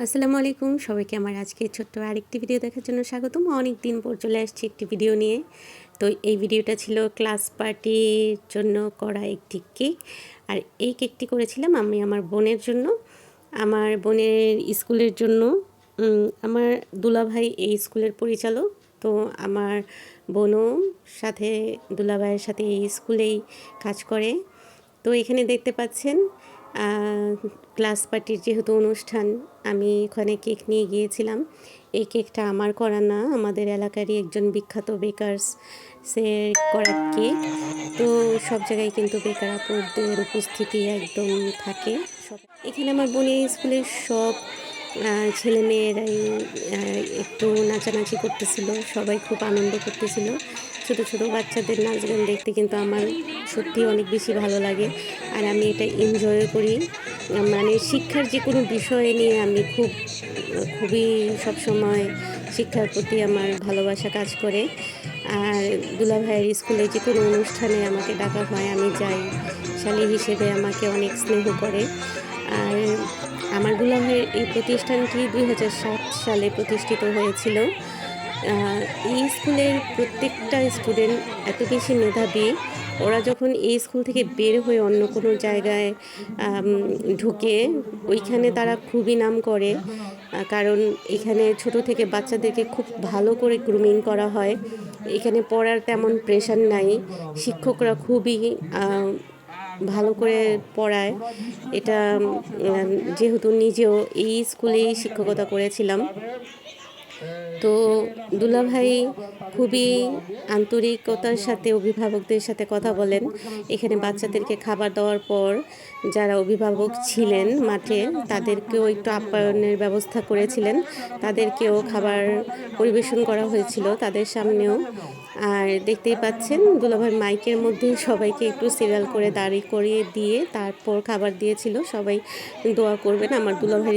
আসসালামু আলাইকুম সবাইকে আমার আজকে ছোট্ট আরেকটি ভিডিও দেখার জন্য স্বাগতম। অনেক দিন পর চলে আসছি একটি ভিডিও নিয়ে। তো এই ভিডিওটা ছিল ক্লাস পার্টির জন্য করা একটি কেক। আর এই কেকটি করেছিলাম আমি আমার বোনের জন্য, আমার বোনের স্কুলের জন্য। আমার দুলাভাই এই স্কুলের পরিচালক। তো আমার বোনও সাথে দুলাভাইয়ের সাথে এই স্কুলেই কাজ করে। তো এখানে দেখতে পাচ্ছেন ক্লাস পার্টির যেহেতু অনুষ্ঠান, আমি ওখানে কেক নিয়ে গিয়েছিলাম। এই কেকটা আমার করা না, আমাদের এলাকারই একজন বিখ্যাত বেকারসে করা কেক। তো সব জায়গায় কিন্তু বেকার আপুদের উপস্থিতি একদম থাকে। এখানে আমার বোনের স্কুলের সব ছেলেমেয়েরাই একটু নাচানাচি করতেছিল, সবাই খুব আনন্দ করতেছিল। ছোট ছোট বাচ্চাদের নাচ গান দেখতে কিন্তু আমার সত্যি অনেক বেশি ভালো লাগে, আর আমি এটা এনজয় করি। মানে শিক্ষার যে কোনো বিষয় নিয়ে আমি খুবই সবসময় শিক্ষার প্রতি আমার ভালোবাসা কাজ করে। আর দুলাভাইয়ের স্কুলে যে কোনো অনুষ্ঠানে আমাকে ডাকা হয়, আমি যাই। শালী হিসেবে আমাকে অনেক স্নেহ করে। আর আমার দুলাভাইয়ের এই প্রতিষ্ঠানটি 2007 সালে প্রতিষ্ঠিত হয়েছিল। এই স্কুলের প্রত্যেকটা স্টুডেন্ট এত বেশি মেধাবী, ওরা যখন এই স্কুল থেকে বের হয়ে অন্য কোনো জায়গায় ঢুকে, ওইখানে তারা খুবই নাম করে। কারণ এখানে ছোট থেকে বাচ্চাদেরকে খুব ভালো করে গ্রুমিং করা হয়। এখানে পড়ার তেমন প্রেশার নাই, শিক্ষকরা খুবই ভালো করে পড়ায়। এটা যেহেতু নিজেও এই স্কুলেই শিক্ষকতা করেছিলাম, তো দুলাভাই খুবই আন্তরিকতার সাথে অভিভাবকদের সাথে কথা বলেন। এখানে বাচ্চাদেরকে খাবার দেওয়ার পর যারা অভিভাবক ছিলেন মাঠে, তাদেরকেও একটু আপ্যায়নের ব্যবস্থা করেছিলেন, তাদেরকেও খাবার পরিবেশন করা হয়েছিল তাদের সামনেও। আর দেখতেই পাচ্ছেন দুলাভাই মাইকের মধ্যে সবাইকে একটু সিরিয়াল করে দাঁড়িয়ে করিয়ে দিয়ে তারপর খাবার দিয়েছিল। সবাই দোয়া করবেন আমার দুলাভাই